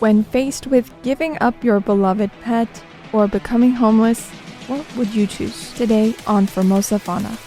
When faced with giving up your beloved pet or becoming homeless, what would you choose? Today on Formosa Fauna.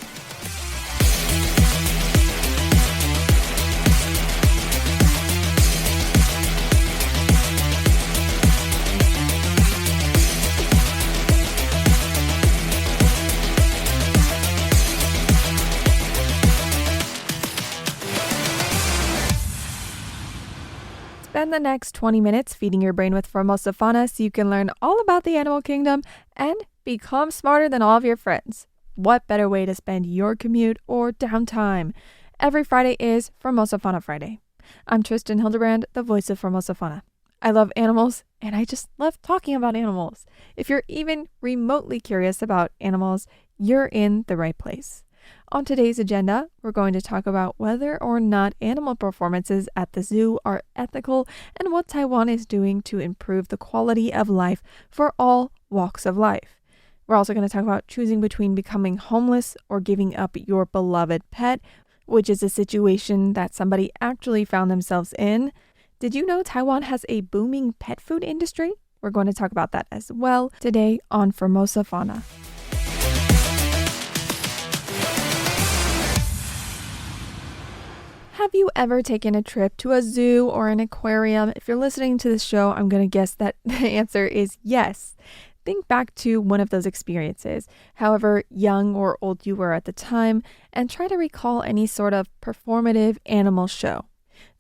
Spend the next 20 minutes feeding your brain with Formosa Fauna so you can learn all about the animal kingdom and become smarter than all of your friends. What better way to spend your commute or downtime? Every Friday is Formosa Fauna Friday. I'm Tristan Hildebrand, the voice of Formosa Fauna. I love animals, and I just love talking about animals. If you're even remotely curious about animals, you're in the right place. On today's agenda, we're going to talk about whether or not animal performances at the zoo are ethical and what Taiwan is doing to improve the quality of life for all walks of life. We're also going to talk about choosing between becoming homeless or giving up your beloved pet, which is a situation that somebody actually found themselves in. Did you know Taiwan has a booming pet food industry? We're going to talk about that as well today on Formosa Fauna. Have you ever taken a trip to a zoo or an aquarium? If you're listening to this show, I'm going to guess that the answer is yes. Think back to one of those experiences, however young or old you were at the time, and try to recall any sort of performative animal show.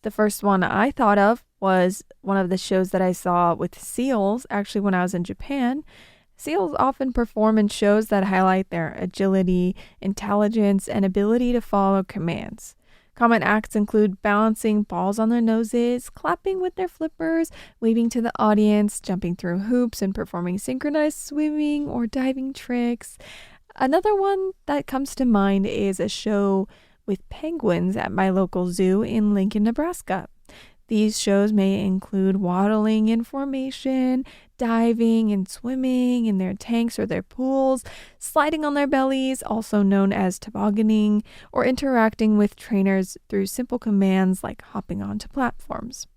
The first one I thought of was one of the shows that I saw with seals, actually when I was in Japan. Seals often perform in shows that highlight their agility, intelligence, and ability to follow commands. Common acts include balancing balls on their noses, clapping with their flippers, waving to the audience, jumping through hoops, and performing synchronized swimming or diving tricks. Another one that comes to mind is a show with penguins at my local zoo in Lincoln, Nebraska. These shows may include waddling in formation, diving and swimming in their tanks or their pools, sliding on their bellies, also known as tobogganing, or interacting with trainers through simple commands like hopping onto platforms.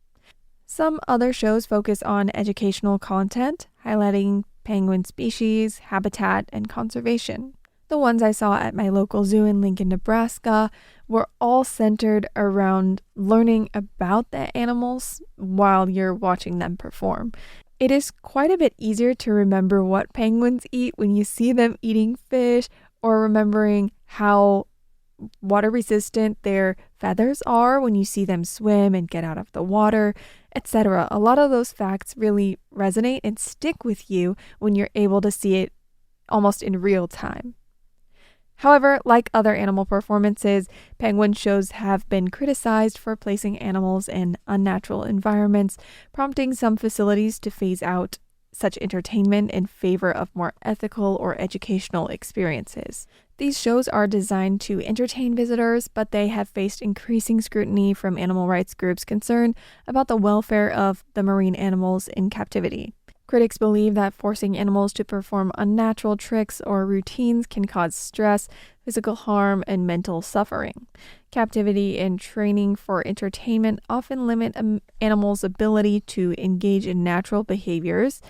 Some other shows focus on educational content, highlighting penguin species, habitat, and conservation. The ones I saw at my local zoo in Lincoln, Nebraska were all centered around learning about the animals while you're watching them perform. It is quite a bit easier to remember what penguins eat when you see them eating fish or remembering how water resistant their feathers are when you see them swim and get out of the water, etc. A lot of those facts really resonate and stick with you when you're able to see it almost in real time. However, like other animal performances, penguin shows have been criticized for placing animals in unnatural environments, prompting some facilities to phase out such entertainment in favor of more ethical or educational experiences. These shows are designed to entertain visitors, but they have faced increasing scrutiny from animal rights groups concerned about the welfare of the marine animals in captivity. Critics believe that forcing animals to perform unnatural tricks or routines can cause stress, physical harm, and mental suffering. Captivity and training for entertainment often limit animals' ability to engage in natural behaviors,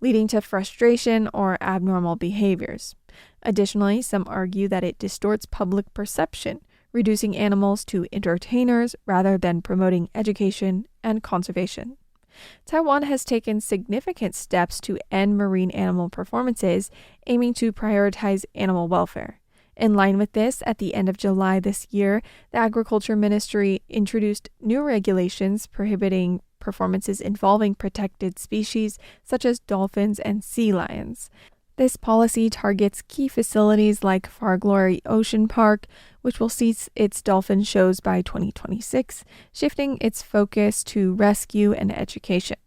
leading to frustration or abnormal behaviors. Additionally, some argue that it distorts public perception, reducing animals to entertainers rather than promoting education and conservation. Taiwan has taken significant steps to end marine animal performances, aiming to prioritize animal welfare. In line with this, at the end of July this year, the Agriculture Ministry introduced new regulations prohibiting performances involving protected species such as dolphins and sea lions. This policy targets key facilities like Far Glory Ocean Park, which will cease its dolphin shows by 2026, shifting its focus to rescue and education.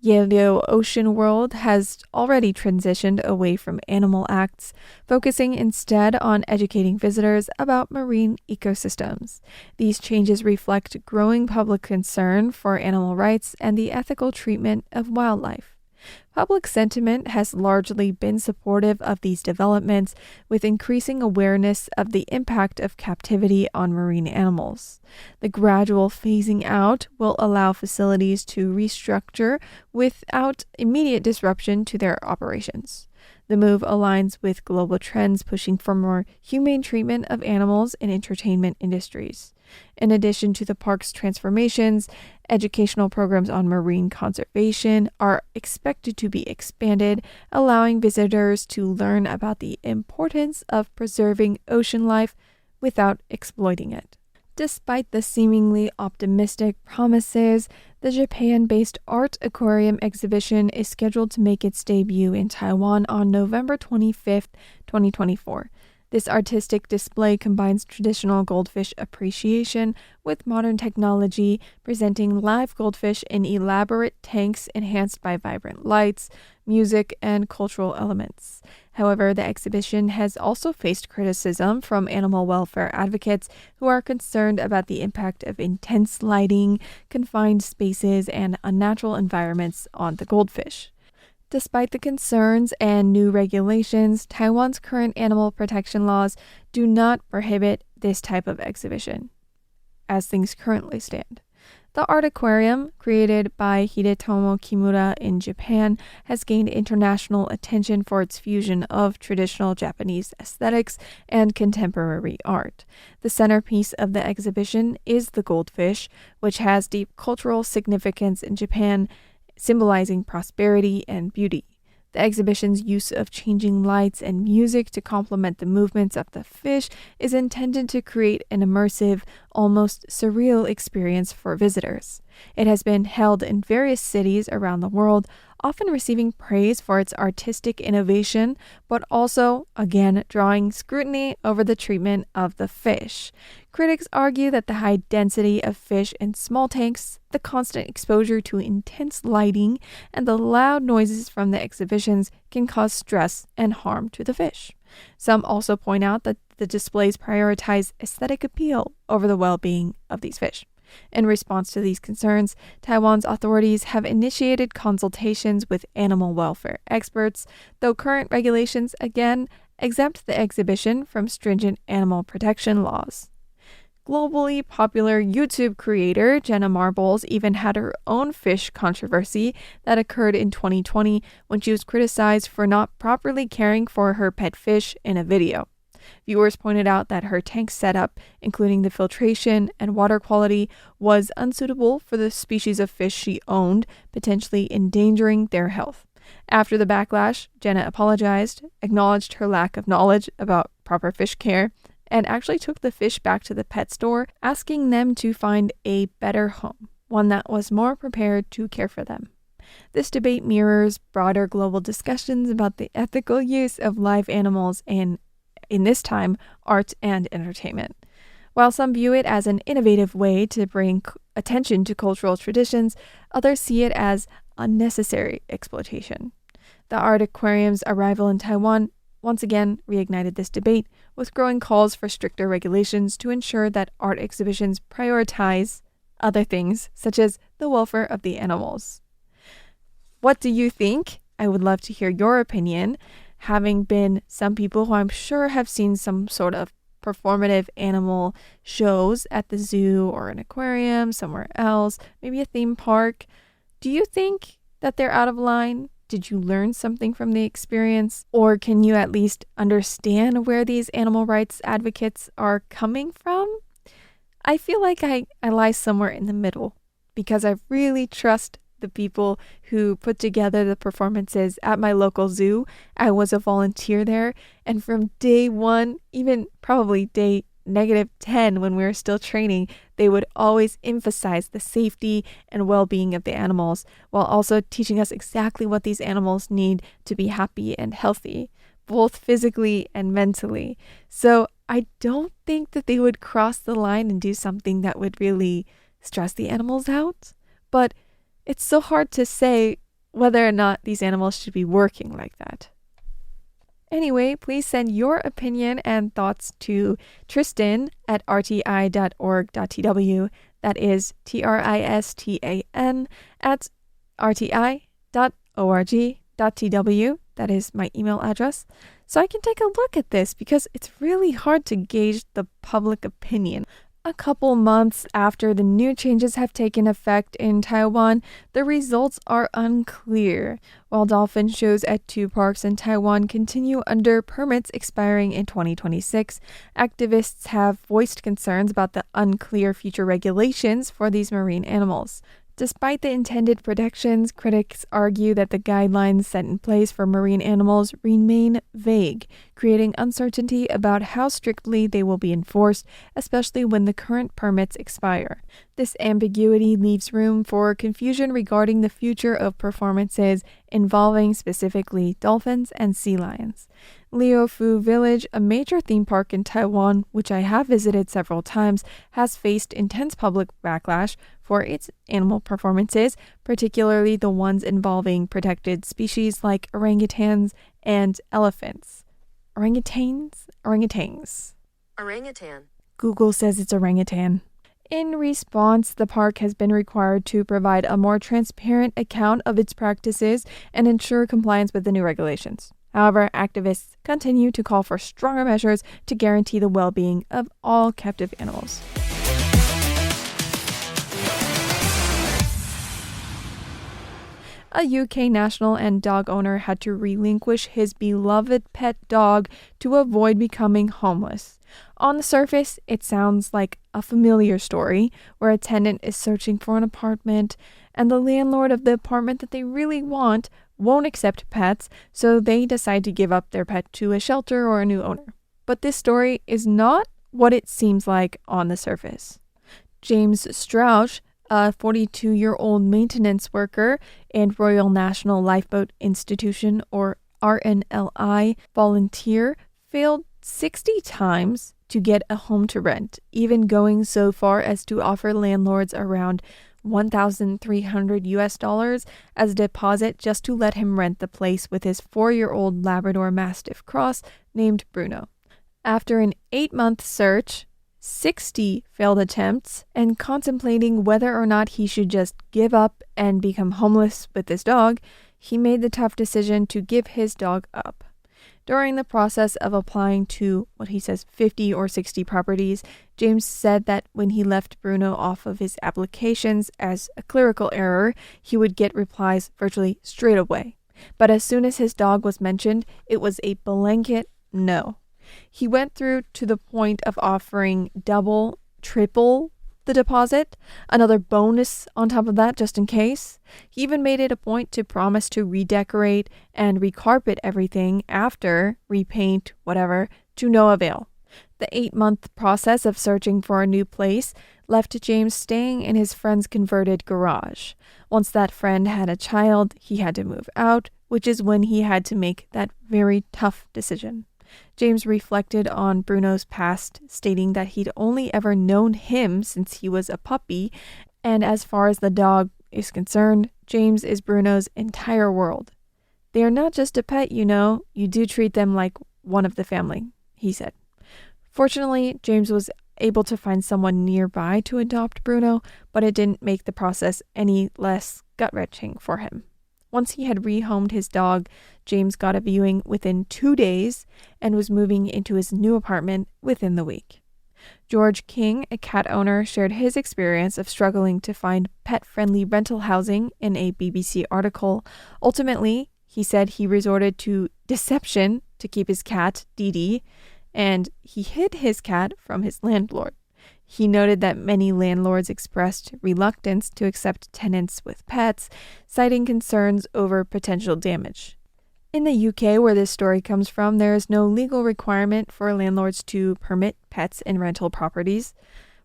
Yelio Ocean World has already transitioned away from animal acts, focusing instead on educating visitors about marine ecosystems. These changes reflect growing public concern for animal rights and the ethical treatment of wildlife. Public sentiment has largely been supportive of these developments, with increasing awareness of the impact of captivity on marine animals. The gradual phasing out will allow facilities to restructure without immediate disruption to their operations. The move aligns with global trends pushing for more humane treatment of animals in entertainment industries. In addition to the park's transformations, educational programs on marine conservation are expected to be expanded, allowing visitors to learn about the importance of preserving ocean life without exploiting it. Despite the seemingly optimistic promises, the Japan-based art aquarium exhibition is scheduled to make its debut in Taiwan on November 25th, 2024. This artistic display combines traditional goldfish appreciation with modern technology, presenting live goldfish in elaborate tanks enhanced by vibrant lights, music, and cultural elements. However, the exhibition has also faced criticism from animal welfare advocates who are concerned about the impact of intense lighting, confined spaces, and unnatural environments on the goldfish. Despite the concerns and new regulations, Taiwan's current animal protection laws do not prohibit this type of exhibition, as things currently stand. The art aquarium, created by Hidetomo Kimura in Japan, has gained international attention for its fusion of traditional Japanese aesthetics and contemporary art. The centerpiece of the exhibition is the goldfish, which has deep cultural significance in Japan, symbolizing prosperity and beauty. The exhibition's use of changing lights and music to complement the movements of the fish is intended to create an immersive, almost surreal experience for visitors. It has been held in various cities around the world, often receiving praise for its artistic innovation, but also, again, drawing scrutiny over the treatment of the fish. Critics argue that the high density of fish in small tanks, the constant exposure to intense lighting, and the loud noises from the exhibitions can cause stress and harm to the fish. Some also point out that the displays prioritize aesthetic appeal over the well-being of these fish. In response to these concerns, Taiwan's authorities have initiated consultations with animal welfare experts, though current regulations again exempt the exhibition from stringent animal protection laws. Globally popular YouTube creator Jenna Marbles even had her own fish controversy that occurred in 2020 when she was criticized for not properly caring for her pet fish in a video. Viewers pointed out that her tank setup, including the filtration and water quality, was unsuitable for the species of fish she owned, potentially endangering their health. After the backlash, Jenna apologized, acknowledged her lack of knowledge about proper fish care, and actually took the fish back to the pet store, asking them to find a better home, one that was more prepared to care for them. This debate mirrors broader global discussions about the ethical use of live animals in this time, art and entertainment. While some view it as an innovative way to bring attention to cultural traditions, others see it as unnecessary exploitation. The art aquarium's arrival in Taiwan once again reignited this debate, with growing calls for stricter regulations to ensure that art exhibitions prioritize other things, such as the welfare of the animals. What do you think? I would love to hear your opinion, having been some people who I'm sure have seen some sort of performative animal shows at the zoo or an aquarium, somewhere else, maybe a theme park. Do you think that they're out of line? Did you learn something from the experience? Or can you at least understand where these animal rights advocates are coming from? I feel like I lie somewhere in the middle because I really trust the people who put together the performances at my local zoo. I was a volunteer there, and from day one, even probably day -10 when we were still training, they would always emphasize the safety and well-being of the animals, while also teaching us exactly what these animals need to be happy and healthy, both physically and mentally. So I don't think that they would cross the line and do something that would really stress the animals out. But it's so hard to say whether or not these animals should be working like that. Anyway, please send your opinion and thoughts to Tristan at rti.org.tw. That is Tristan at rti.org.tw. @ethicality.org.tw. That is my email address. So I can take a look at this because it's really hard to gauge the public opinion. A couple months after the new changes have taken effect in Taiwan, the results are unclear. While dolphin shows at 2 parks in Taiwan continue under permits expiring in 2026, activists have voiced concerns about the unclear future regulations for these marine animals. Despite the intended protections, critics argue that the guidelines set in place for marine animals remain vague, creating uncertainty about how strictly they will be enforced, especially when the current permits expire. This ambiguity leaves room for confusion regarding the future of performances involving specifically dolphins and sea lions. Liufu Village, a major theme park in Taiwan, which I have visited several times, has faced intense public backlash for its animal performances, particularly the ones involving protected species like orangutans and elephants. Orangutans? Orangutan. Google says it's orangutan. In response, the park has been required to provide a more transparent account of its practices and ensure compliance with the new regulations. However, activists continue to call for stronger measures to guarantee the well-being of all captive animals. A UK national and dog owner had to relinquish his beloved pet dog to avoid becoming homeless. On the surface, it sounds like a familiar story where a tenant is searching for an apartment and the landlord of the apartment that they really want won't accept pets, so they decide to give up their pet to a shelter or a new owner. But this story is not what it seems like on the surface. James Strauch, a 42-year-old maintenance worker and Royal National Lifeboat Institution, or RNLI, volunteer, failed 60 times to get a home to rent, even going so far as to offer landlords around $1,300 as a deposit just to let him rent the place with his 4-year-old Labrador Mastiff cross named Bruno. After an 8-month search, 60 failed attempts, and contemplating whether or not he should just give up and become homeless with his dog, he made the tough decision to give his dog up. During the process of applying to what he says 50 or 60 properties, James said that when he left Bruno off of his applications as a clerical error, he would get replies virtually straight away. But as soon as his dog was mentioned, it was a blanket no. He went through to the point of offering double, triple the deposit, another bonus on top of that just in case. He even made it a point to promise to redecorate and recarpet everything after, repaint, whatever, to no avail. The 8-month process of searching for a new place left James staying in his friend's converted garage. Once that friend had a child, he had to move out, which is when he had to make that very tough decision. James reflected on Bruno's past, stating that he'd only ever known him since he was a puppy, and as far as the dog is concerned, James is Bruno's entire world. They are not just a pet, you know. You do treat them like one of the family, he said. Fortunately, James was able to find someone nearby to adopt Bruno, but it didn't make the process any less gut-wrenching for him. Once he had rehomed his dog, James got a viewing within 2 days and was moving into his new apartment within the week. George King, a cat owner, shared his experience of struggling to find pet-friendly rental housing in a BBC article. Ultimately, he said he resorted to deception to keep his cat, Dee Dee, and he hid his cat from his landlord. He noted that many landlords expressed reluctance to accept tenants with pets, citing concerns over potential damage. In the UK, where this story comes from, there is no legal requirement for landlords to permit pets in rental properties.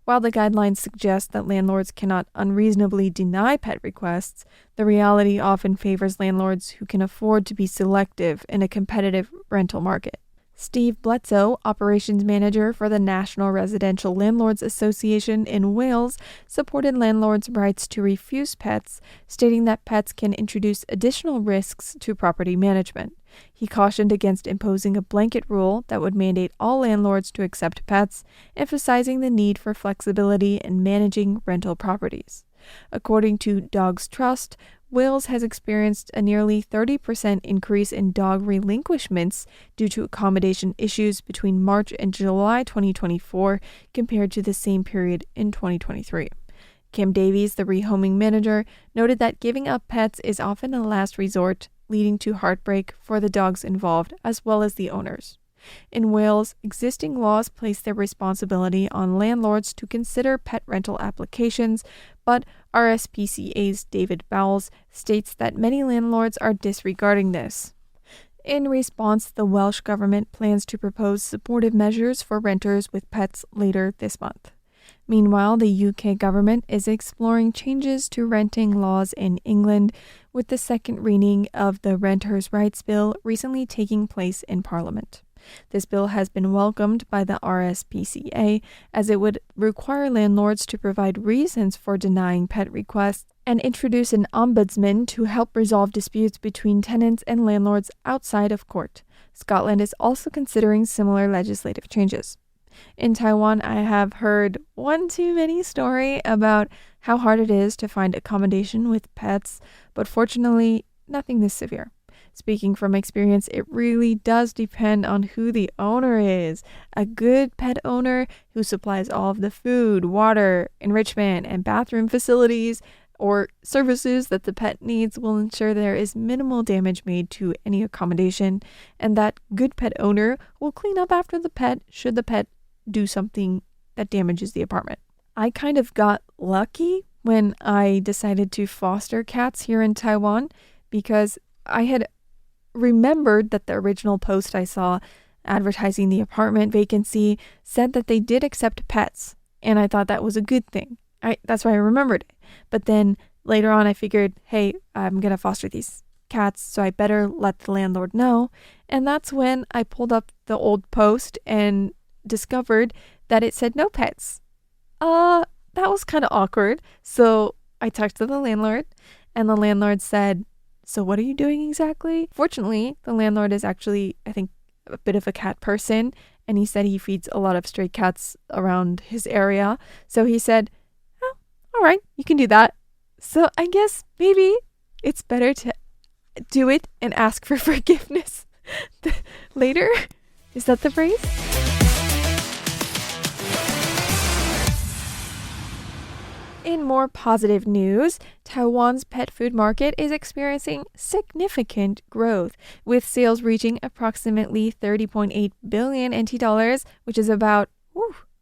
While the guidelines suggest that landlords cannot unreasonably deny pet requests, the reality often favors landlords who can afford to be selective in a competitive rental market. Steve Bledsoe, operations manager for the National Residential Landlords Association in Wales, supported landlords' rights to refuse pets, stating that pets can introduce additional risks to property management. He cautioned against imposing a blanket rule that would mandate all landlords to accept pets, emphasizing the need for flexibility in managing rental properties. According to Dogs Trust, Wales has experienced a nearly 30% increase in dog relinquishments due to accommodation issues between March and July 2024 compared to the same period in 2023. Kim Davies, the rehoming manager, noted that giving up pets is often a last resort, leading to heartbreak for the dogs involved as well as the owners. In Wales, existing laws place their responsibility on landlords to consider pet rental applications, but RSPCA's David Bowles states that many landlords are disregarding this. In response, the Welsh government plans to propose supportive measures for renters with pets later this month. Meanwhile, the UK government is exploring changes to renting laws in England, with the second reading of the Renters' Rights Bill recently taking place in Parliament. This bill has been welcomed by the RSPCA, as it would require landlords to provide reasons for denying pet requests and introduce an ombudsman to help resolve disputes between tenants and landlords outside of court. Scotland is also considering similar legislative changes. In Taiwan, I have heard one too many story about how hard it is to find accommodation with pets, but fortunately, nothing this severe. Speaking from experience, it really does depend on who the owner is. A good pet owner who supplies all of the food, water, enrichment, and bathroom facilities or services that the pet needs will ensure there is minimal damage made to any accommodation, and that good pet owner will clean up after the pet should the pet do something that damages the apartment. I kind of got lucky when I decided to foster cats here in Taiwan because I had remembered that the original post I saw advertising the apartment vacancy said that they did accept pets, and I thought that was a good thing. That's why I remembered it. But then later on I figured, hey, I'm going to foster these cats, so I better let the landlord know. And that's when I pulled up the old post and discovered that it said no pets. That was kind of awkward. So I talked to the landlord, and the landlord said, so what are you doing exactly? Fortunately, the landlord is actually, I think, a bit of a cat person, and he said he feeds a lot of stray cats around his area. So he said, oh, all right, you can do that. So I guess maybe it's better to do it and ask for forgiveness later. Is that the phrase? In more positive news, Taiwan's pet food market is experiencing significant growth, with sales reaching approximately 30.8 billion NT dollars, which is about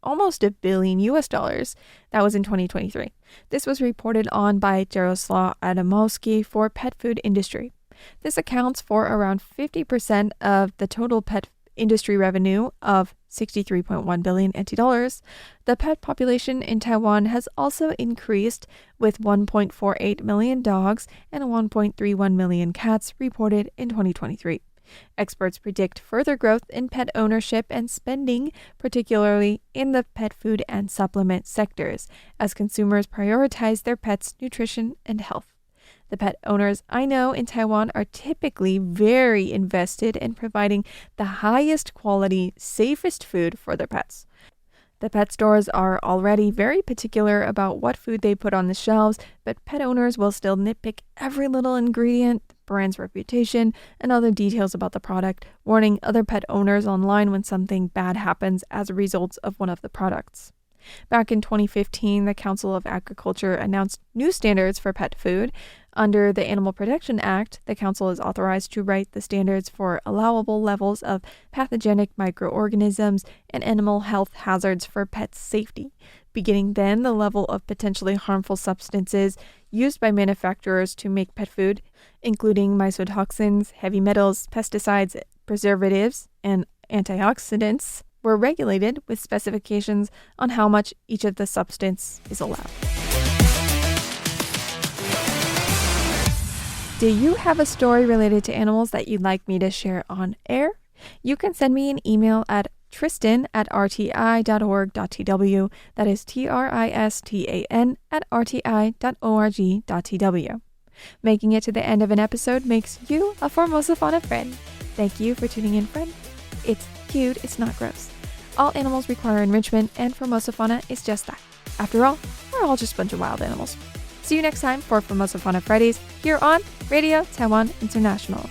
almost $1 billion US dollars. That was in 2023. This was reported on by Jaroslaw Adamowski for Pet Food Industry. This accounts for around 50% of the total pet industry revenue of 63.1 billion NT dollars. The pet population in Taiwan has also increased, with 1.48 million dogs and 1.31 million cats reported in 2023. Experts predict further growth in pet ownership and spending, particularly in the pet food and supplement sectors, as consumers prioritize their pets' nutrition and health. The pet owners I know in Taiwan are typically very invested in providing the highest quality, safest food for their pets. The pet stores are already very particular about what food they put on the shelves, but pet owners will still nitpick every little ingredient, the brand's reputation, and other details about the product, warning other pet owners online when something bad happens as a result of one of the products. Back in 2015, the Council of Agriculture announced new standards for pet food. Under the Animal Protection Act, the Council is authorized to write the standards for allowable levels of pathogenic microorganisms and animal health hazards for pet safety. Beginning then, the level of potentially harmful substances used by manufacturers to make pet food, including mycotoxins, heavy metals, pesticides, preservatives, and antioxidants, were regulated with specifications on how much each of the substance is allowed. Do you have a story related to animals that you'd like me to share on air? You can send me an email at tristan@rti.org.tw. That is tristan@rti.org.tw. Making it to the end of an episode makes you a Formosa Fauna friend. Thank you for tuning in, friend. It's cute, it's not gross. All animals require enrichment, and Formosa Fauna is just that. After all, we're all just a bunch of wild animals. See you next time for Formosa Fauna Fridays here on Radio Taiwan International.